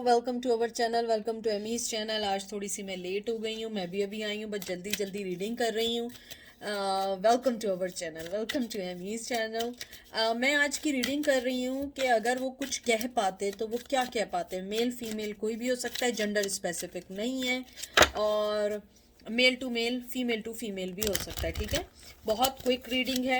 Welcome to our channel, welcome to Amy's channel. आज थोड़ी सी मैं लेट हो गई हूँ, मैं भी अभी आई हूँ, बस जल्दी जल्दी रीडिंग कर रही हूँ। Welcome to our channel, welcome to Amy's channel. मैं आज की रीडिंग कर रही हूँ कि अगर वो कुछ कह पाते तो वो क्या कह पाते। मेल फीमेल कोई भी हो सकता है, जेंडर स्पेसिफिक नहीं है, और male to male, female to female भी हो सकता है। ठीक है, बहुत क्विक रीडिंग है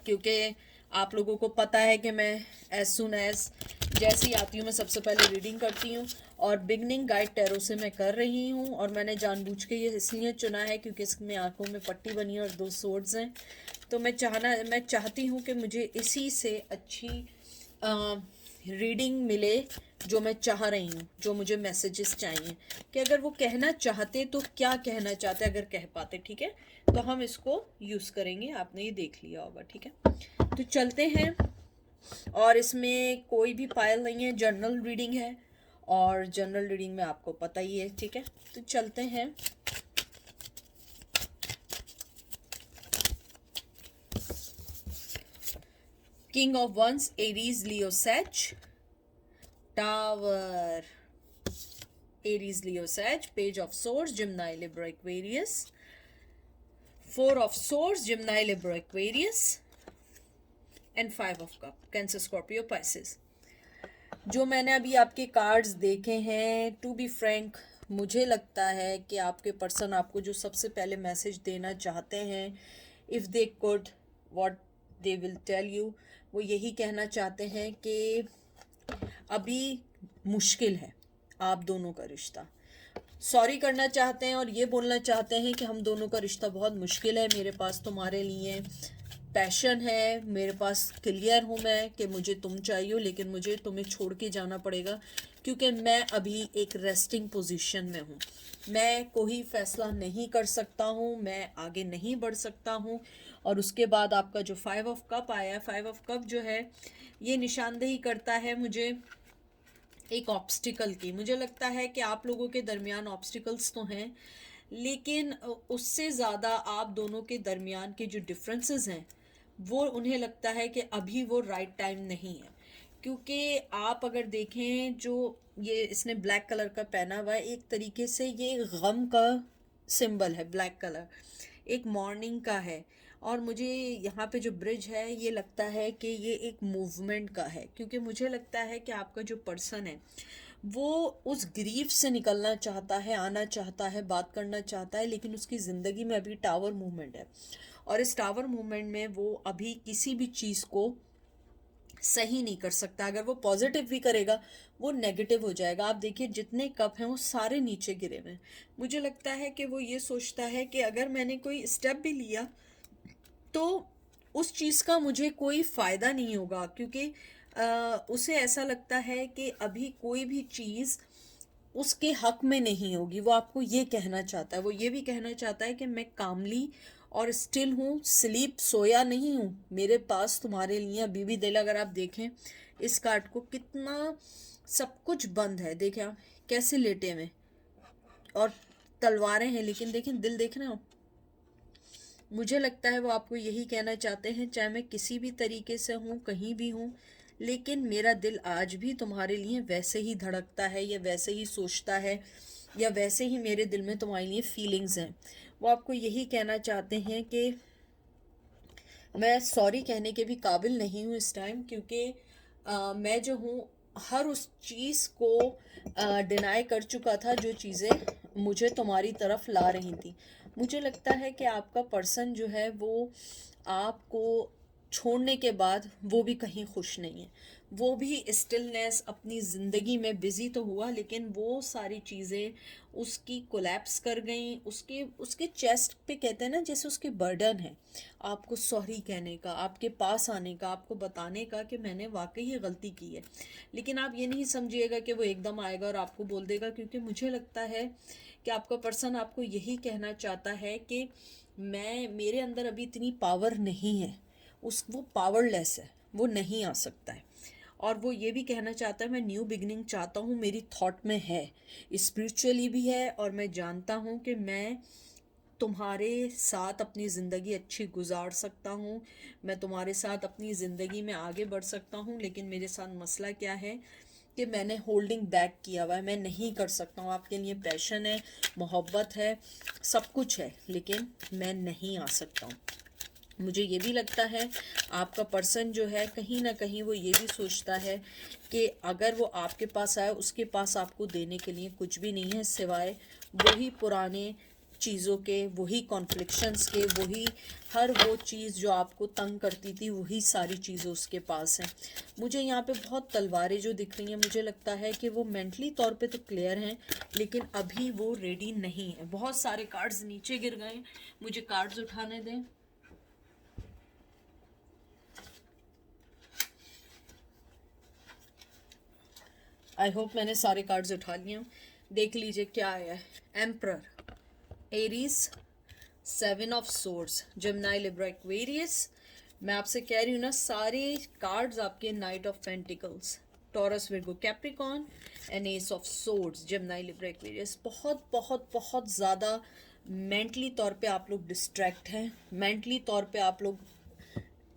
क्योंकि आप लोगों को पता है कि मैं एज सुन एज जैसी आती हूँ मैं सबसे पहले रीडिंग करती हूँ, और बिगनिंग गाइड टैरो से मैं कर रही हूँ। और मैंने जानबूझ के ये इसलिए चुना है क्योंकि इसमें आंखों में पट्टी बनी है और 2 सोर्ड्स हैं। तो मैं चाहती हूँ कि मुझे इसी से अच्छी रीडिंग मिले जो मैं चाह रही हूँ, जो मुझे मैसेजेस चाहिए कि अगर वो कहना चाहते तो क्या कहना चाहते, अगर कह पाते। ठीक है, तो हम इसको यूज़ करेंगे। आपने ये देख लिया होगा। ठीक है, तो चलते हैं। और इसमें कोई भी पायल नहीं है, जनरल रीडिंग है, और जनरल रीडिंग में आपको पता ही है। ठीक है, तो चलते हैं। King of wands, Aries, Leo, Sag, tower, Aries, Leo, Sag, page of swords, Gemini, Libra, Aquarius, 4 of swords, Gemini, Libra, Aquarius, and 5 of cup, Cancer, Scorpio, Pisces. जो मैंने अभी आपके कार्ड्स देखे हैं, टू बी फ्रैंक, मुझे लगता है कि आपके पर्सन आपको जो सबसे पहले मैसेज देना चाहते हैं, if they could, what they will tell you, वो यही कहना चाहते हैं कि अभी मुश्किल है आप दोनों का रिश्ता। सॉरी करना चाहते हैं और ये बोलना चाहते हैं कि हम दोनों का रिश्ता बहुत मुश्किल है, मेरे पास तुम्हारे लिए पैशन है, मेरे पास क्लियर हूँ मैं कि मुझे तुम चाहिए, लेकिन मुझे तुम्हें छोड़ के जाना पड़ेगा क्योंकि मैं अभी एक रेस्टिंग पोजीशन में हूँ। मैं कोई फैसला नहीं कर सकता हूँ, मैं आगे नहीं बढ़ सकता हूँ। और उसके बाद आपका जो 5 ऑफ कप आया, 5 ऑफ कप जो है ये निशानदेही करता है मुझे एक ऑब्स्टिकल की। मुझे लगता है कि आप लोगों के दरमियान ऑब्स्टिकल्स तो हैं, लेकिन उससे ज़्यादा आप दोनों के दरमियान के जो डिफरेंसेस हैं वो उन्हें लगता है कि अभी वो राइट टाइम नहीं है। क्योंकि आप अगर देखें, जो ये इसने ब्लैक कलर का पहना हुआ है, एक तरीके से ये गम का सिंबल है। ब्लैक कलर एक मॉर्निंग का है, और मुझे यहाँ पे जो ब्रिज है ये लगता है कि ये एक मूवमेंट का है, क्योंकि मुझे लगता है कि आपका जो पर्सन है वो उस ग्रीफ से निकलना चाहता है, आना चाहता है, बात करना चाहता है, लेकिन उसकी ज़िंदगी में अभी टावर मूवमेंट है। और इस टावर मूवमेंट में वो अभी किसी भी चीज़ को सही नहीं कर सकता। अगर वो पॉजिटिव भी करेगा वो नेगेटिव हो जाएगा। आप देखिए जितने कप हैं वो सारे नीचे गिरे हुए हैं। मुझे लगता है कि वो ये सोचता है कि अगर मैंने कोई स्टेप भी लिया तो उस चीज़ का मुझे कोई फ़ायदा नहीं होगा, क्योंकि उसे ऐसा लगता है कि अभी कोई भी चीज़ उसके हक में नहीं होगी। वो आपको ये कहना चाहता है, वो ये भी कहना चाहता है कि मैं कामली और स्टिल हूँ, स्लीप, सोया नहीं हूँ, मेरे पास तुम्हारे लिए अभी भी दिल। अगर आप देखें इस कार्ड को, कितना सब कुछ बंद है। देखें आप कैसे लेटे हुए, और तलवारें हैं, लेकिन देखें दिल, देख रहे हो। मुझे लगता है वो आपको यही कहना चाहते हैं, चाहे मैं किसी भी तरीके से हूँ, कहीं भी हूँ, लेकिन मेरा दिल आज भी तुम्हारे लिए वैसे ही धड़कता है, या वैसे ही सोचता है, या वैसे ही मेरे दिल में तुम्हारे लिए फीलिंग्स हैं। वो आपको यही कहना चाहते हैं कि मैं सॉरी कहने के भी काबिल नहीं हूँ इस टाइम, क्योंकि मैं जो हूँ हर उस चीज़ को डिनाई कर चुका था जो चीज़ें मुझे तुम्हारी तरफ ला रही थी। मुझे लगता है कि आपका पर्सन जो है वो आपको छोड़ने के बाद वो भी कहीं खुश नहीं है। वो भी स्टिलनेस अपनी ज़िंदगी में बिज़ी तो हुआ, लेकिन वो सारी चीज़ें उसकी कोलैप्स कर गई। उसके उसके चेस्ट पे कहते हैं ना, जैसे उसके बर्डन है आपको सॉरी कहने का, आपके पास आने का, आपको बताने का कि मैंने वाकई ही गलती की है। लेकिन आप ये नहीं समझिएगा कि वो एकदम आएगा और आपको बोल देगा, क्योंकि मुझे लगता है कि आपका पर्सन आपको यही कहना चाहता है कि मेरे अंदर अभी इतनी पावर नहीं है, वो पावरलेस है, वो नहीं आ सकता है। और वो ये भी कहना चाहता है मैं न्यू बिगनिंग चाहता हूँ, मेरी थॉट में है, स्पिरिचुअली भी है, और मैं जानता हूँ कि मैं तुम्हारे साथ अपनी ज़िंदगी अच्छी गुजार सकता हूँ, मैं तुम्हारे साथ अपनी ज़िंदगी में आगे बढ़ सकता हूँ। लेकिन मेरे साथ मसला क्या है कि मैंने होल्डिंग बैक किया हुआ है, मैं नहीं कर सकता हूँ, आपके लिए पैशन है, मोहब्बत है, सब कुछ है, लेकिन मैं नहीं आ सकता हूँ। मुझे ये भी लगता है आपका पर्सन जो है कहीं ना कहीं वो ये भी सोचता है कि अगर वो आपके पास आए, उसके पास आपको देने के लिए कुछ भी नहीं है सिवाय वही पुराने चीज़ों के, वही कॉन्फ्लिक्शंस के, वही हर वो चीज़ जो आपको तंग करती थी, वही सारी चीज़ें उसके पास हैं। मुझे यहाँ पे बहुत तलवारें जो दिख रही हैं, मुझे लगता है कि वो मेंटली तौर पे तो क्लियर हैं, लेकिन अभी वो रेडी नहीं है। बहुत सारे कार्ड्स नीचे गिर गए, मुझे कार्ड्स उठाने दें। आई होप मैंने सारे कार्ड्स उठा लिए हैं। देख लीजिए क्या आया है। Emperor, Aries, 7 of swords, Gemini, Libra, Aquarius. मैं आपसे कह रही हूँ ना, सारे कार्ड्स आपके night of pentacles, taurus, Virgo, Capricorn and S of swords, Gemini, Libra, Aquarius. बहुत बहुत बहुत ज़्यादा मेंटली तौर पे आप लोग डिस्ट्रैक्ट हैं, मेंटली तौर पे आप लोग,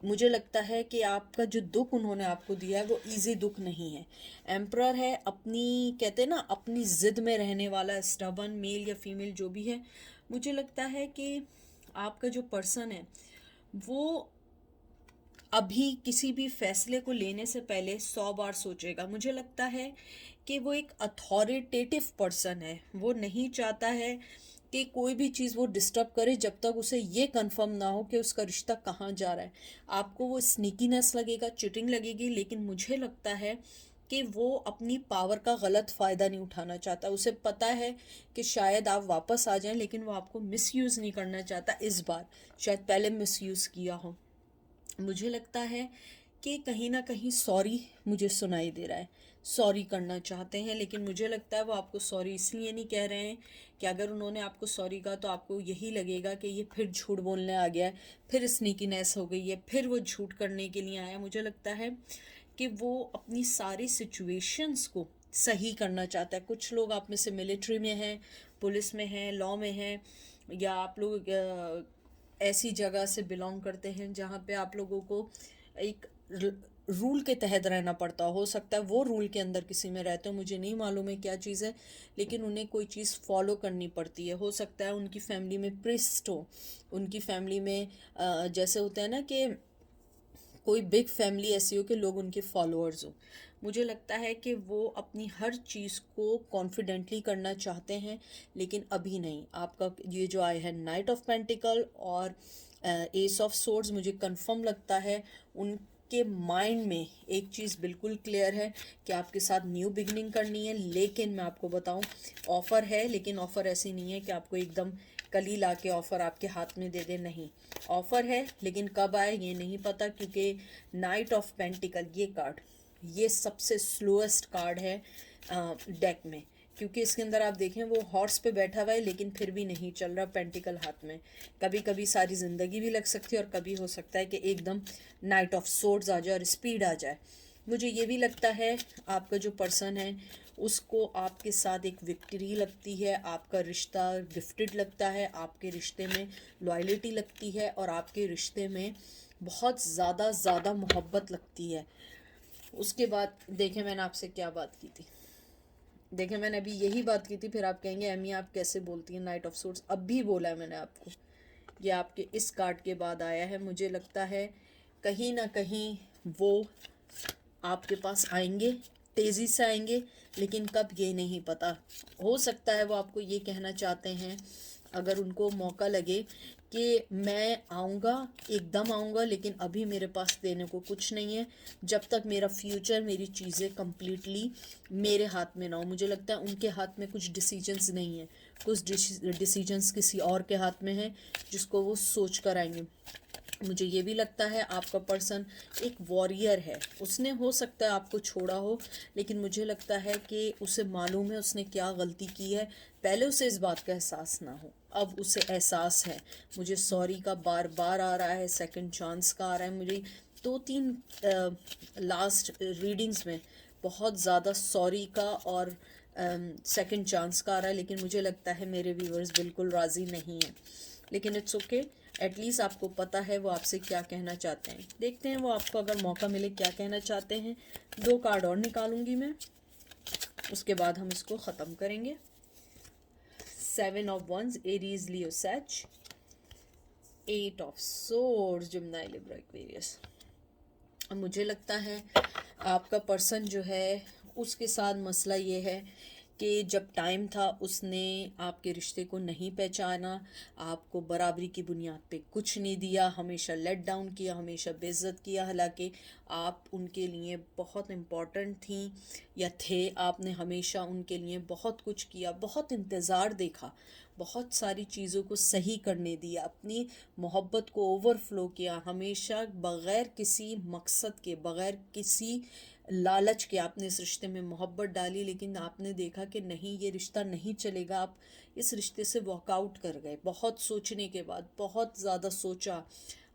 मुझे लगता है कि आपका जो दुख उन्होंने आपको दिया है वो इजी दुख नहीं है। एम्परर है, अपनी कहते हैं ना अपनी ज़िद में रहने वाला, स्टबन, मेल या फीमेल जो भी है। मुझे लगता है कि आपका जो पर्सन है वो अभी किसी भी फैसले को लेने से पहले 100 बार सोचेगा। मुझे लगता है कि वो एक अथॉरिटेटिव पर्सन है, वो नहीं चाहता है कि कोई भी चीज़ वो डिस्टर्ब करे जब तक उसे ये कंफर्म ना हो कि उसका रिश्ता कहाँ जा रहा है। आपको वो स्नीकीनेस लगेगा, चिटिंग लगेगी, लेकिन मुझे लगता है कि वो अपनी पावर का गलत फ़ायदा नहीं उठाना चाहता। उसे पता है कि शायद आप वापस आ जाएं, लेकिन वो आपको मिसयूज़ नहीं करना चाहता इस बार, शायद पहले मिसयूज़ किया हो। मुझे लगता है कि कहीं ना कहीं सॉरी मुझे सुनाई दे रहा है, सॉरी करना चाहते हैं, लेकिन मुझे लगता है वो आपको सॉरी इसलिए नहीं कह रहे हैं कि अगर उन्होंने आपको सॉरी कहा तो आपको यही लगेगा कि ये फिर झूठ बोलने आ गया है, फिर स्नीकीनेस हो गई है, फिर वो झूठ करने के लिए आया। मुझे लगता है कि वो अपनी सारी सिचुएशंस को सही करना चाहता है। कुछ लोग आप में से मिलिट्री में हैं, पुलिस में हैं, लॉ में हैं, या आप लोग ऐसी जगह से बिलोंग करते हैं जहाँ पे आप लोगों को एक रूल के तहत रहना पड़ता हो सकता है वो रूल के अंदर किसी में रहते हो, मुझे नहीं मालूम है क्या चीज़ है, लेकिन उन्हें कोई चीज़ फॉलो करनी पड़ती है। हो सकता है उनकी फैमिली में प्रिस्ट हो, उनकी फैमिली में जैसे होता है ना कि कोई बिग फैमिली ऐसी हो कि लोग उनके फॉलोअर्स हो। मुझे लगता है कि वो अपनी हर चीज़ को कॉन्फिडेंटली करना चाहते हैं, लेकिन अभी नहीं। आपका ये जो आया है नाइट ऑफ पेंटिकल और एस ऑफ सोर्ड्स, मुझे कंफर्म लगता है उनके माइंड में एक चीज़ बिल्कुल क्लियर है कि आपके साथ न्यू बिगनिंग करनी है। लेकिन मैं आपको बताऊं, ऑफ़र है, लेकिन ऑफ़र ऐसी नहीं है कि आपको एकदम कल ही ला के ऑफ़र आपके हाथ में दे दे, नहीं। ऑफ़र है, लेकिन कब आए ये नहीं पता, क्योंकि नाइट ऑफ पेंटिकल ये कार्ड, ये सबसे स्लोएस्ट कार्ड है डेक में, क्योंकि इसके अंदर आप देखें वो हॉर्स पे बैठा हुआ है लेकिन फिर भी नहीं चल रहा, पेंटिकल हाथ में। कभी कभी सारी ज़िंदगी भी लग सकती है और कभी हो सकता है कि एकदम नाइट ऑफ सोर्ड्स आ जाए और स्पीड आ जाए। मुझे ये भी लगता है आपका जो पर्सन है उसको आपके साथ एक विक्ट्री लगती है, आपका रिश्ता गिफ्टेड लगता है, आपके रिश्ते में लॉयल्टी लगती है और आपके रिश्ते में बहुत ज़्यादा ज़्यादा मोहब्बत लगती है। उसके बाद देखें मैंने आपसे क्या बात की थी, देखें मैंने अभी यही बात की थी, फिर आप कहेंगे एमी आप कैसे बोलती हैं नाइट ऑफ सोर्ड्स, अब भी बोला है मैंने आपको। ये आपके इस कार्ड के बाद आया है। मुझे लगता है कहीं ना कहीं वो आपके पास आएंगे, तेज़ी से आएंगे, लेकिन कब ये नहीं पता। हो सकता है वो आपको ये कहना चाहते हैं, अगर उनको मौका लगे कि मैं आऊँगा, एकदम आऊँगा, लेकिन अभी मेरे पास देने को कुछ नहीं है, जब तक मेरा फ्यूचर, मेरी चीज़ें कंप्लीटली मेरे हाथ में ना हो। मुझे लगता है उनके हाथ में कुछ डिसीजंस नहीं है, कुछ डिसीजंस किसी और के हाथ में है जिसको वो सोच कर आएंगे। मुझे ये भी लगता है आपका पर्सन एक वॉरियर है, उसने हो सकता है आपको छोड़ा हो, लेकिन मुझे लगता है कि उसे मालूम है उसने क्या गलती की है, पहले उसे इस बात का एहसास ना हो, अब उसे एहसास है। मुझे सॉरी का बार बार आ रहा है, सेकंड चांस का आ रहा है, मुझे 2-3 लास्ट रीडिंग्स में बहुत ज़्यादा सॉरी का और सेकंड चांस का आ रहा है, लेकिन मुझे लगता है मेरे व्यूअर्स बिल्कुल राज़ी नहीं हैं, लेकिन इट्स ओके। एटलीस्ट आपको पता है वो आपसे क्या कहना चाहते हैं। देखते हैं वो आपको अगर मौका मिले क्या कहना चाहते हैं। 2 कार्ड और निकालूंगी मैं। उसके बाद हम इसको ख़त्म करेंगे। 7 of wands Aries Leo Sag, 8 of swords Gemini Libra Aquarius. मुझे लगता है आपका पर्सन जो है उसके साथ मसला ये है कि जब टाइम था उसने आपके रिश्ते को नहीं पहचाना, आपको बराबरी की बुनियाद पे कुछ नहीं दिया, हमेशा लेट डाउन किया, हमेशा बेइज्जत किया। हालांकि आप उनके लिए बहुत इम्पॉर्टेंट थी या थे, आपने हमेशा उनके लिए बहुत कुछ किया, बहुत इंतज़ार देखा, बहुत सारी चीज़ों को सही करने दिया, अपनी मोहब्बत को ओवरफ्लो किया, हमेशा बग़ैर किसी मकसद के, बग़ैर किसी लालच के आपने इस रिश्ते में मोहब्बत डाली। लेकिन आपने देखा कि नहीं, ये रिश्ता नहीं चलेगा, आप इस रिश्ते से वॉकआउट कर गए। बहुत सोचने के बाद, बहुत ज़्यादा सोचा,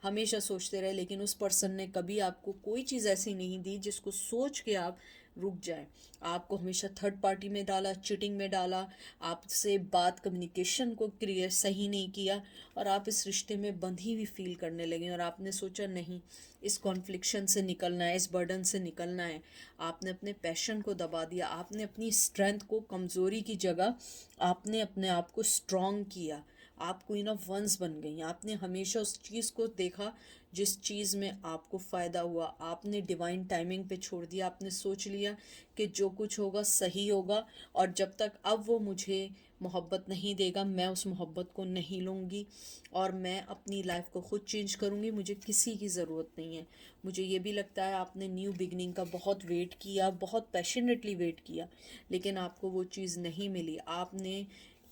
हमेशा सोचते रहे, लेकिन उस पर्सन ने कभी आपको कोई चीज़ ऐसी नहीं दी जिसको सोच के आप रुक जाए। आपको हमेशा थर्ड पार्टी में डाला, चीटिंग में डाला, आपसे बात कम्युनिकेशन को क्लियर सही नहीं किया, और आप इस रिश्ते में बंधी हुई फील करने लगे। और आपने सोचा नहीं, इस कॉन्फ्लिक्शन से निकलना है, इस बर्डन से निकलना है। आपने अपने पैशन को दबा दिया, आपने अपनी स्ट्रेंथ को कमज़ोरी की जगह आपने अपने आप को स्ट्रॉन्ग किया। आप क्वीन ऑफ वंस बन गई। आपने हमेशा उस चीज़ को देखा जिस चीज़ में आपको फ़ायदा हुआ। आपने डिवाइन टाइमिंग पे छोड़ दिया। आपने सोच लिया कि जो कुछ होगा सही होगा, और जब तक अब वो मुझे मोहब्बत नहीं देगा, मैं उस मोहब्बत को नहीं लूँगी, और मैं अपनी लाइफ को ख़ुद चेंज करूँगी, मुझे किसी की ज़रूरत नहीं है। मुझे ये भी लगता है आपने न्यू बिगनिंग का बहुत वेट किया, बहुत पैशनेटली वेट किया, लेकिन आपको वो चीज़ नहीं मिली।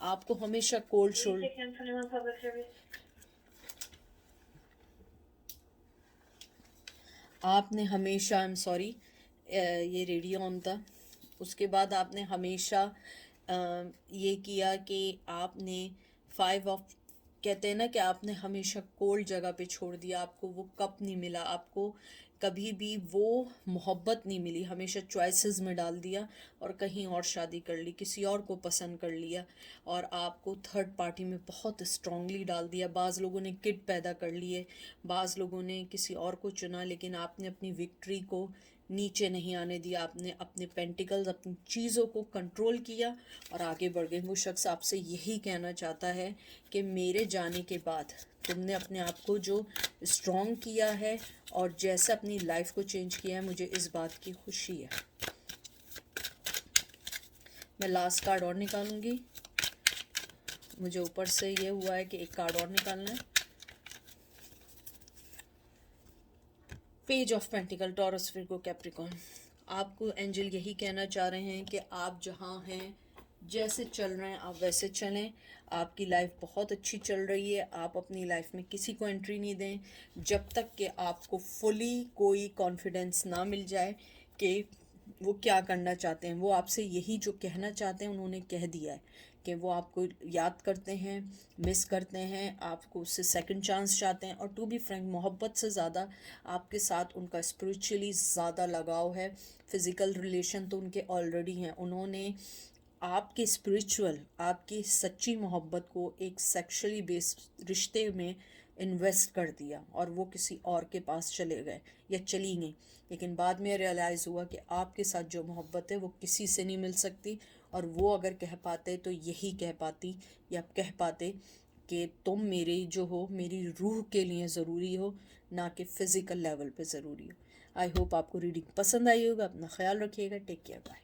आपको हमेशा कोल्ड शोल्डर, आपने हमेशा, आई एम सॉरी, ये रेडियो ऑन था। उसके बाद आपने हमेशा ये किया कि आपने 5 ऑफ, कहते हैं ना कि आपने हमेशा कोल्ड जगह पे छोड़ दिया। आपको वो कप नहीं मिला, आपको कभी भी वो मोहब्बत नहीं मिली, हमेशा चॉइसेस में डाल दिया और कहीं और शादी कर ली, किसी और को पसंद कर लिया, और आपको थर्ड पार्टी में बहुत स्ट्रांगली डाल दिया। बाज़ लोगों ने किड पैदा कर लिए, बाज़ लोगों ने किसी और को चुना, लेकिन आपने अपनी विक्ट्री को नीचे नहीं आने दिया। आपने अपने पेंटिकल्स, अपनी चीज़ों को कंट्रोल किया और आगे बढ़ गए। वो शख्स आपसे यही कहना चाहता है कि मेरे जाने के बाद तुमने अपने आप को जो स्ट्रॉन्ग किया है और जैसे अपनी लाइफ को चेंज किया है, मुझे इस बात की खुशी है। मैं लास्ट कार्ड और निकालूंगी। मुझे ऊपर से ये हुआ है कि एक कार्ड और निकालना है। Page of pentacle, taurus, Virgo, Capricorn. आपको एंजल यही कहना चाह रहे हैं कि आप जहाँ हैं, जैसे चल रहे हैं, आप वैसे चलें। आपकी लाइफ बहुत अच्छी चल रही है। आप अपनी लाइफ में किसी को एंट्री नहीं दें जब तक कि आपको फुली कोई कॉन्फिडेंस ना मिल जाए कि वो क्या करना चाहते हैं। वो आपसे यही जो कहना चाहते हैं उन्होंने कह दिया है कि वो आपको याद करते हैं, मिस करते हैं, आपको उससे सेकंड चांस चाहते हैं। और टू बी फ्रैंक, मोहब्बत से ज़्यादा आपके साथ उनका स्पिरिचुअली ज़्यादा लगाव है। फ़िज़िकल रिलेशन तो उनके ऑलरेडी हैं। उन्होंने आपकी स्पिरिचुअल, आपकी सच्ची मोहब्बत को एक सेक्सुअली बेस्ड रिश्ते में इन्वेस्ट कर दिया और वो किसी और के पास चले गए या चली गई। लेकिन बाद में रियलाइज़ हुआ कि आपके साथ जो मोहब्बत है वो किसी से नहीं मिल सकती, और वो अगर कह पाते तो यही कह पाती या कह पाते कि तुम मेरे जो हो, मेरी रूह के लिए ज़रूरी हो, ना कि फ़िज़िकल लेवल पे ज़रूरी हो। आई होप आपको रीडिंग पसंद आई होगा। अपना ख्याल रखिएगा। Take care, bye.